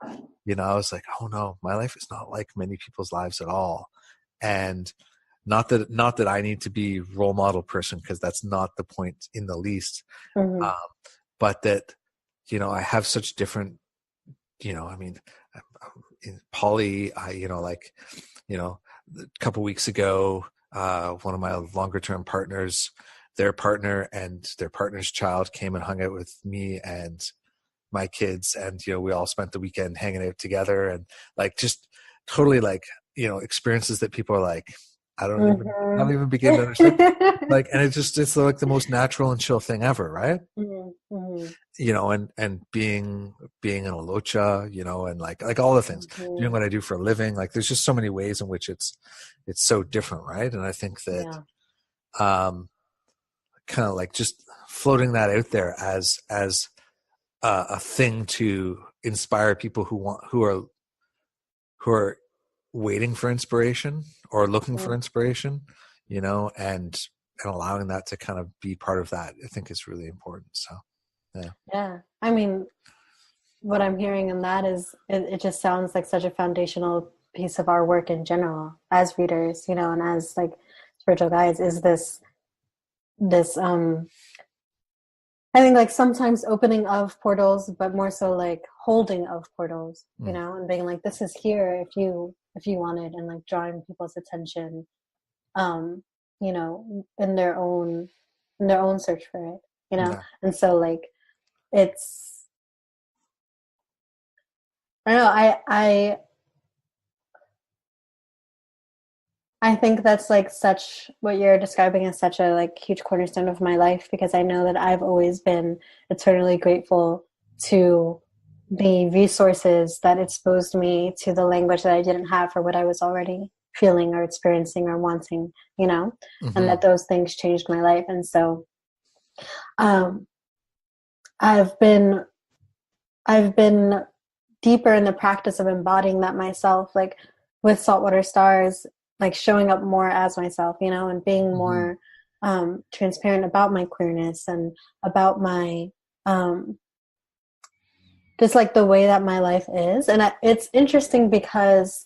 you know, I was like, oh no, my life is not like many people's lives at all. And not that I need to be role model person, because that's not the point in the least. But that, you know, I have such different, you know, I mean, in poly, you know, like, you know, a couple weeks ago, one of my longer term partners, their partner and their partner's child came and hung out with me and my kids. And, you know, we all spent the weekend hanging out together and like, just totally like, you know, experiences that people are like, I don't even begin to understand. Like, and it's like the most natural and chill thing ever. Right. You know, and being in a locha, you know, and like all the things, doing what I do for a living. Like there's just so many ways in which it's so different. Right. And I think that, kind of like just floating that out there as a thing to inspire people who are waiting for inspiration or looking for inspiration, you know, and allowing that to kind of be part of that, I think is really important. So, yeah. I mean, what I'm hearing in that is it just sounds like such a foundational piece of our work in general as readers, you know, and as like spiritual guides, is this this I think like sometimes opening of portals, but more so like holding of portals, you know, and being like, this is here if you want it, and like drawing people's attention, you know, in their own search for it, you know. Yeah. And so like it's, I don't know, I think that's like such, what you're describing is such a like huge cornerstone of my life, because I know that I've always been eternally grateful to the resources that exposed me to the language that I didn't have for what I was already feeling or experiencing or wanting, you know, and that those things changed my life. And so um, I've been deeper in the practice of embodying that myself, like with Saltwater Stars, like showing up more as myself, you know, and being more transparent about my queerness and about my just like the way that my life is. And it's interesting because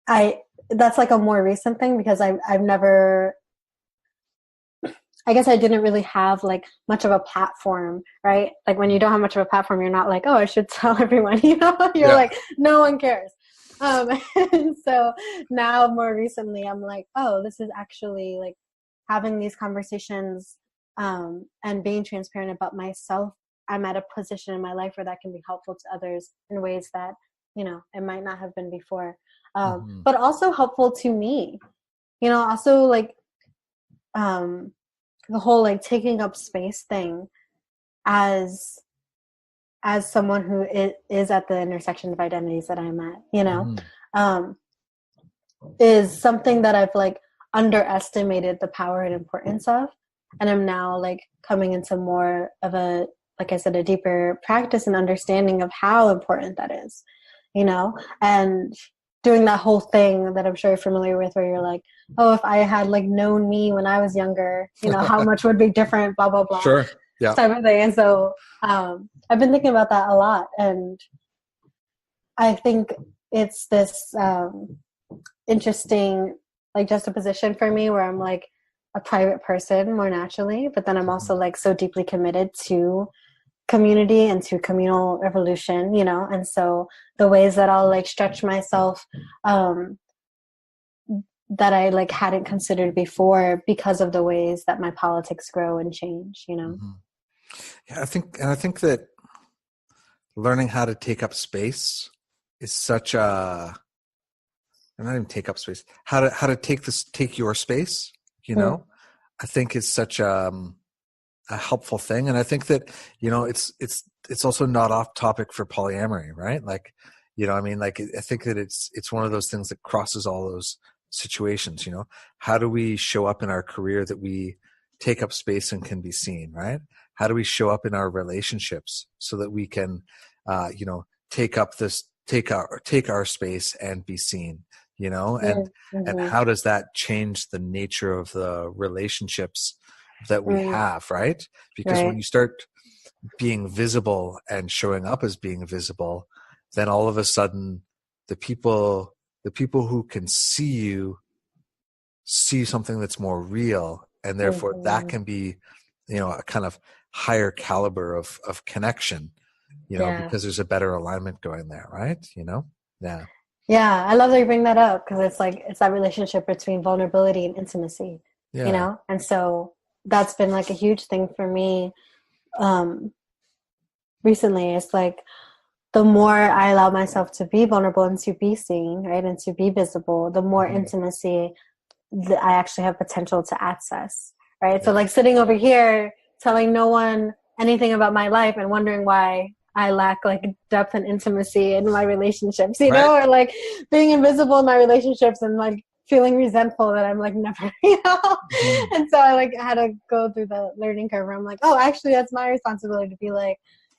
that's like a more recent thing, because I've never, I guess I didn't really have like much of a platform, right? Like when you don't have much of a platform, you're not like, oh, I should tell everyone, you know, you're like, no one cares. And so now more recently, I'm like, oh, this is actually like having these conversations and being transparent about myself. I'm at a position in my life where that can be helpful to others in ways that, you know, it might not have been before. But also helpful to me, you know, also like the whole like taking up space thing as someone who is at the intersection of identities that I'm at, you know, is something that I've like underestimated the power and importance of. And I'm now like coming into more of a, like I said, a deeper practice and understanding of how important that is, you know, and doing that whole thing that I'm sure you're familiar with, where you're like, oh, if I had like known me when I was younger, you know, how much would be different, blah, blah, blah. Sure. Yeah. Type of thing. And so I've been thinking about that a lot. And I think it's this interesting like juxtaposition for me, where I'm like a private person more naturally, but then I'm also like so deeply committed to community and to communal evolution, you know. And so the ways that I'll like stretch myself that I like hadn't considered before, because of the ways that my politics grow and change, you know. Yeah, I think that learning how to take up space is such a, not even take up space, how to take your space, you know, I think is such a helpful thing. And I think that, you know, it's also not off topic for polyamory, right? Like, you know, I mean, like, I think that it's one of those things that crosses all those situations, you know. How do we show up in our career that we take up space and can be seen, right? How do we show up in our relationships so that we can, you know, take our space and be seen, you know, and how does that change the nature of the relationships that we have, right? Because when you start being visible and showing up as being visible, then all of a sudden the people who can see you see something that's more real, and therefore that can be, you know, a kind of higher caliber of connection, you know, because there's a better alignment going there, right? You know? Yeah, I love that you bring that up, because it's like, it's that relationship between vulnerability and intimacy, you know? And so that's been like a huge thing for me recently. It's like, the more I allow myself to be vulnerable and to be seen, right, and to be visible, the more intimacy that I actually have potential to access, right? So like sitting over here telling no one anything about my life and wondering why I lack like depth and intimacy in my relationships, you know, or like being invisible in my relationships and like feeling resentful that I'm like never, you know. And so I like had to go through the learning curve where I'm like, oh, actually that's my responsibility to be like,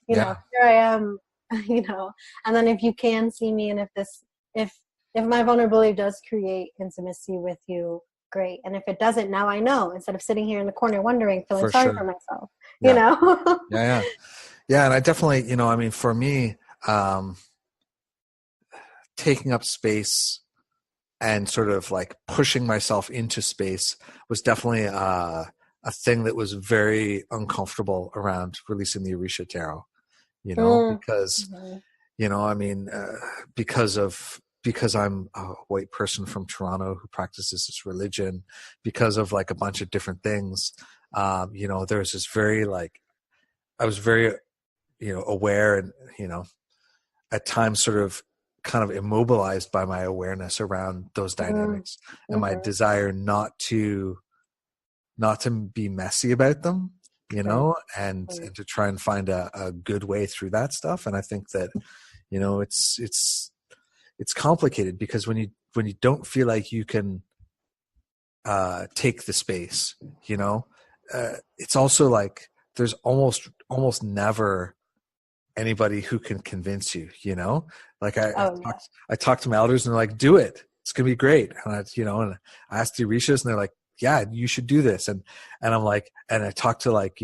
you know, here I am, you know. And then if you can see me, and if my vulnerability does create intimacy with you, great. And if it doesn't, now I know, instead of sitting here in the corner wondering, feeling sorry for myself, you know. Yeah, and I definitely, you know, I mean, for me, taking up space and sort of like pushing myself into space was definitely a a thing that was very uncomfortable around releasing the Orisha tarot, because, Mm-hmm. I mean, because I'm a white person from Toronto who practices this religion, because of like a bunch of different things, there's this very like, I was very, aware and, at times sort of kind of immobilized by my awareness around those dynamics and my Mm-hmm. desire not to be messy about them, Right. and Right. to try and find a good way through that stuff. And I think that, it's complicated because when you don't feel like you can take the space, it's also like there's almost never anybody who can convince you, like Oh yeah. I talk to my elders and they're like, do it. It's going to be great. And and I asked the Orishas and they're like, yeah, you should do this. And I'm like, and I talked to like,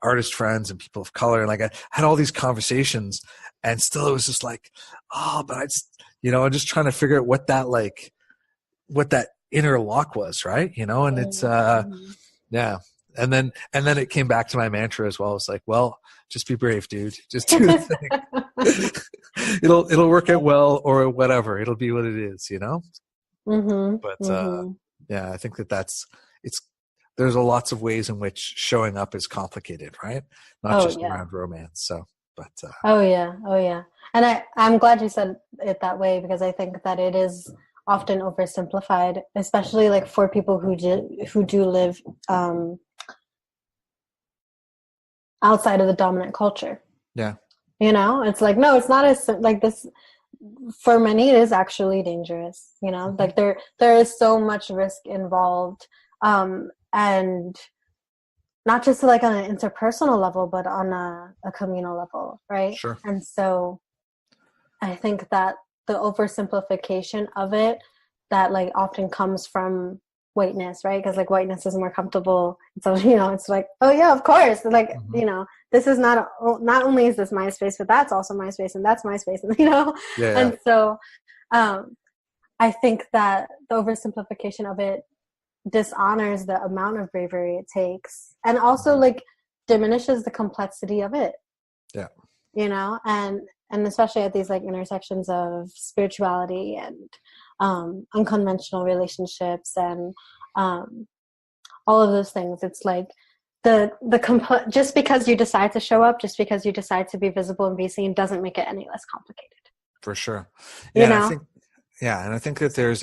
artist friends and people of color. And like, I had all these conversations and still it was just like, oh, but I just, I'm just trying to figure out what that inner lock was. Right. And it's, Mm-hmm. yeah. And then it came back to my mantra as well. It's like, well, just be brave, dude. Just do the thing. It'll work out well or whatever. It'll be what it is, Mm-hmm. But Mm-hmm. yeah, I think there's lots of ways in which showing up is complicated, right? Not Oh just yeah. around romance. So, but Oh yeah. Oh yeah. And I'm glad you said it that way because I think that it is often oversimplified, especially like for people who do live outside of the dominant culture. yeah, It's like, no, it's not as like this. For many, it is actually dangerous. mm-hmm. Like there is so much risk involved, and not just like on an interpersonal level, but on a communal level, right? Sure. And so I think that the oversimplification of it that like often comes from whiteness, right? Because like whiteness is more comfortable. So, it's like, oh yeah, of course. Like, Mm-hmm. this is not only is this my space, but that's also my space and that's my space, Yeah, yeah. And so I think that the oversimplification of it dishonors the amount of bravery it takes and also Mm-hmm. like diminishes the complexity of it. Yeah. And especially at these like intersections of spirituality and unconventional relationships and all of those things. It's like just because you decide to show up, just because you decide to be visible and be seen, doesn't make it any less complicated. For sure. You Yeah, and know? I think that there's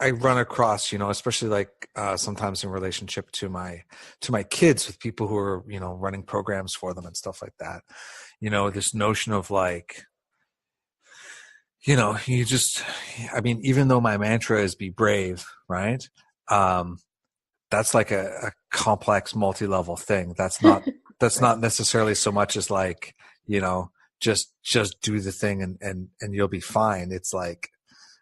I run across, especially like sometimes in relationship to my kids with people who are, running programs for them and stuff like that. This notion of like, even though my mantra is be brave, right? That's like a complex multi-level thing. That's not Right. necessarily so much as like, just do the thing and you'll be fine. It's like,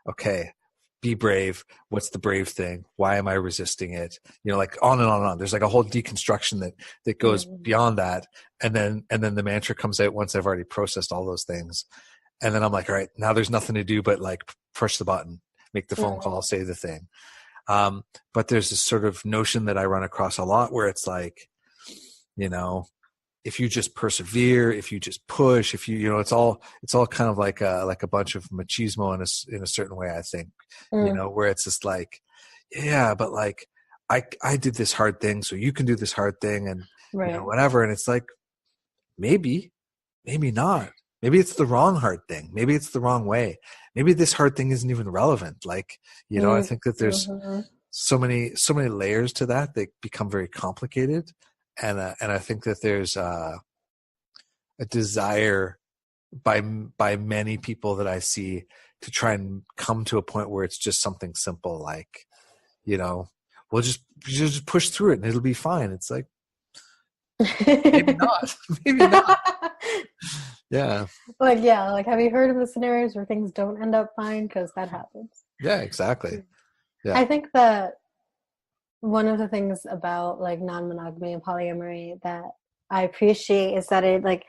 okay, be brave. What's the brave thing? Why am I resisting it? Like on and on and on. There's like a whole deconstruction that goes Mm-hmm. beyond that. And then the mantra comes out once I've already processed all those things. And then I'm like, all right, now there's nothing to do but like push the button, make the phone call, say the thing. But there's this sort of notion that I run across a lot where it's like, if you just persevere, if you just push, if you, it's all kind of like a bunch of machismo in a certain way, I think, Mm. where it's just like, yeah, but like I did this hard thing, so you can do this hard thing and, Right. whatever. And it's like, maybe not. Maybe it's the wrong hard thing. Maybe it's the wrong way. Maybe this hard thing isn't even relevant. Like, I think that there's Mm-hmm. so many layers to that. They become very complicated. And I think that there's a desire by many people that I see to try and come to a point where it's just something simple, like, we'll just push through it and it'll be fine. It's like, maybe not, maybe not. Yeah. Like, yeah, like, have you heard of the scenarios where things don't end up fine? Because that happens. Yeah, exactly. Yeah. I think that one of the things about like non-monogamy and polyamory that I appreciate is that it like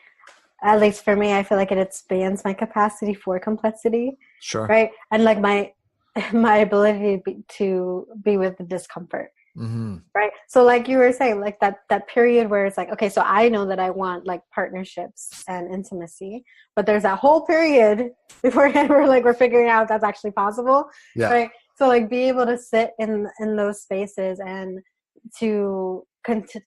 at least for me, I feel like it expands my capacity for complexity. Sure. Right. And like my ability to be with the discomfort. Mm-hmm. Right. So like you were saying, like that period where it's like, okay, so I know that I want like partnerships and intimacy, but there's that whole period beforehand where like we're figuring out if that's actually possible. Yeah. Right. So like be able to sit in those spaces and to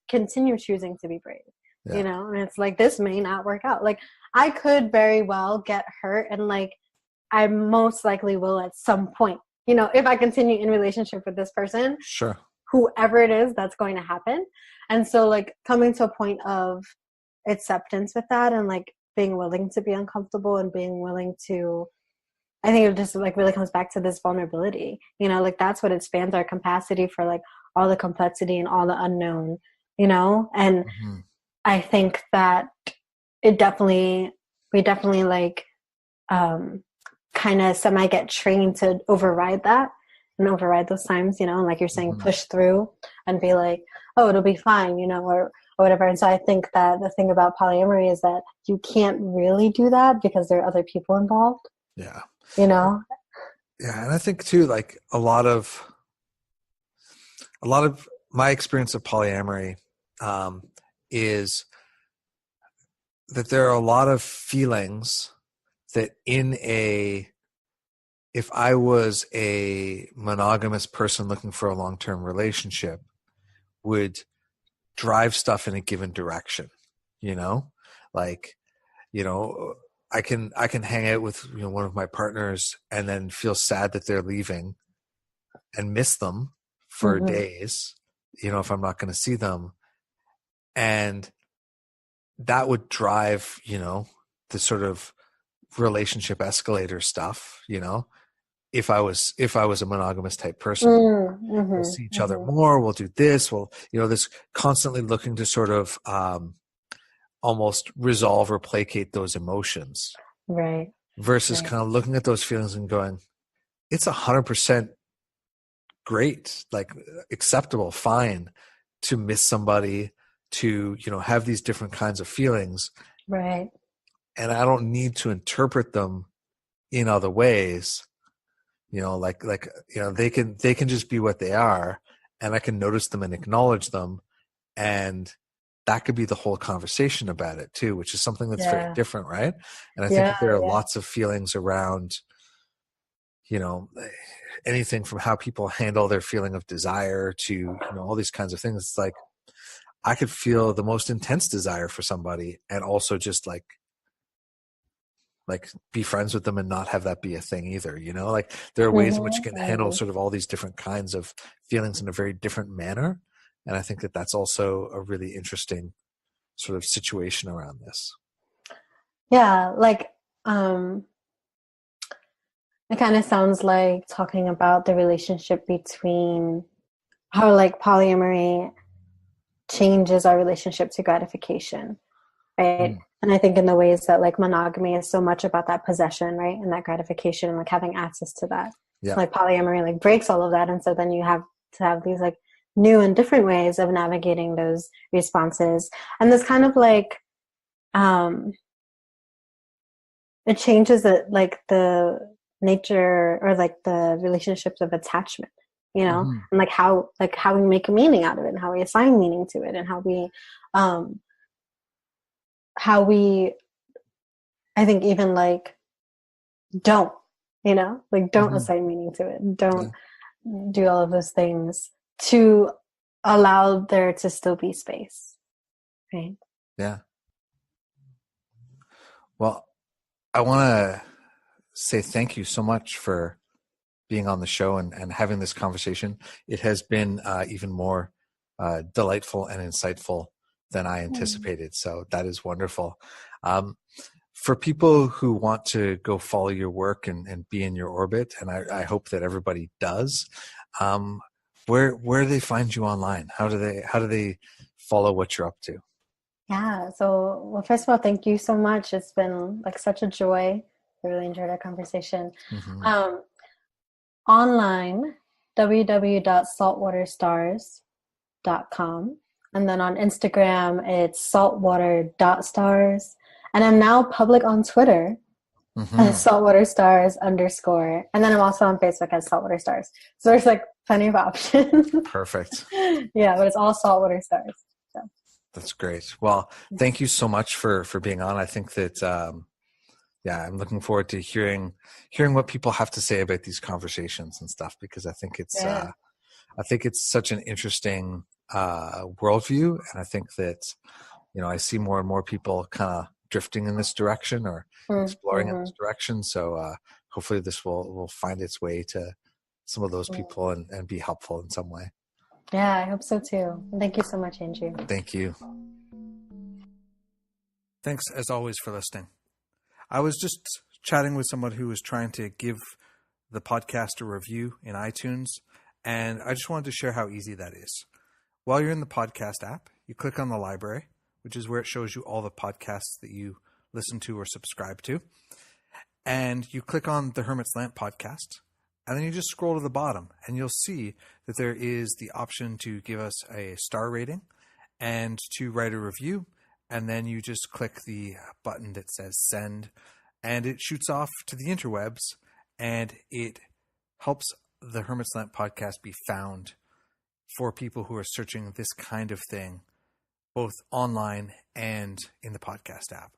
continue choosing to be brave. Yeah. You know, and it's like, this may not work out. Like I could very well get hurt, and like I most likely will at some point, you know, if I continue in relationship with this person. Sure. Whoever it is, that's going to happen. And so like coming to a point of acceptance with that, and like being willing to be uncomfortable, and being willing to, I think it just like really comes back to this vulnerability, you know, like that's what expands our capacity for like all the complexity and all the unknown, you know. And Mm-hmm. I think that we definitely like kind of semi get trained to override that and override those times, you know, and like you're saying, Mm-hmm. push through and be like, oh, it'll be fine, you know, or whatever. And so I think that the thing about polyamory is that you can't really do that because there are other people involved. Yeah. You know? Yeah. And I think too, like a lot of my experience of polyamory is that there are a lot of feelings that if I was a monogamous person looking for a long-term relationship, would drive stuff in a given direction, you know, like, you know, I can hang out with, you know, one of my partners and then feel sad that they're leaving and miss them for Mm-hmm. days, you know, if I'm not going to see them. And that would drive, you know, the sort of relationship escalator stuff, you know. If I was a monogamous type person, Mm-hmm. we'll see each other Mm-hmm. more, we'll do this, we'll, you know, this constantly looking to sort of almost resolve or placate those emotions. Right. Versus Right. kind of looking at those feelings and going, it's 100% great, like acceptable, fine to miss somebody, to, you know, have these different kinds of feelings. Right. And I don't need to interpret them in other ways. You know, like, you know, they can just be what they are, and I can notice them and acknowledge them. And that could be the whole conversation about it too, which is something that's very different. Right. And I think that there are lots of feelings around, you know, anything from how people handle their feeling of desire to, you know, all these kinds of things. It's like, I could feel the most intense desire for somebody and also just like be friends with them and not have that be a thing either, you know. Like there are ways in which you can handle sort of all these different kinds of feelings in a very different manner, and I think that that's also a really interesting sort of situation around this. Yeah, like it kind of sounds like talking about the relationship between how like polyamory changes our relationship to gratification, right? And I think in the ways that like monogamy is so much about that possession, right? And that gratification and like having access to that. Yeah. Like polyamory like breaks all of that. And so then you have to have these like new and different ways of navigating those responses. And this kind of like, it changes it like the nature or like the relationships of attachment, you know, and like how we make a meaning out of it and how we assign meaning to it and how we I think even like don't, you know, like don't assign meaning to it, don't do all of those things to allow there to still be space, right? Yeah. Well, I want to say thank you so much for being on the show and having this conversation. It has been even more delightful and insightful than I anticipated. So that is wonderful. For people who want to go follow your work and be in your orbit, and I hope that everybody does, where do they find you online? How do they follow what you're up to? Yeah. So, well, first of all, thank you so much. It's been like such a joy. I really enjoyed our conversation. Online, www.saltwaterstars.com. And then on Instagram, it's saltwater.stars. And I'm now public on Twitter as Mm-hmm. Saltwater Stars _. And then I'm also on Facebook as Saltwater Stars. So there's like plenty of options. Perfect. Yeah, but it's all Saltwater Stars. So. That's great. Well, thank you so much for being on. I think that yeah, I'm looking forward to hearing what people have to say about these conversations and stuff, because I think it's such an interesting worldview, and I think that I see more and more people kind of drifting in this direction or exploring in this direction. So hopefully this will find its way to some of those people and be helpful in some way. Yeah, I hope so too. Thank you so much, Andrew. Thank you. Thanks as always for listening. I was just chatting with someone who was trying to give the podcast a review in iTunes, and I just wanted to share how easy that is. While you're in the podcast app, you click on the library, which is where it shows you all the podcasts that you listen to or subscribe to, and you click on the Hermit's Lamp podcast, and then you just scroll to the bottom, and you'll see that there is the option to give us a star rating and to write a review. And then you just click the button that says send, and it shoots off to the interwebs, and it helps the Hermit's Lamp podcast be found for people who are searching this kind of thing, both online and in the podcast app.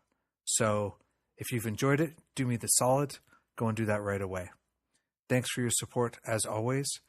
So if you've enjoyed it, do me the solid, go and do that right away. Thanks for your support as always,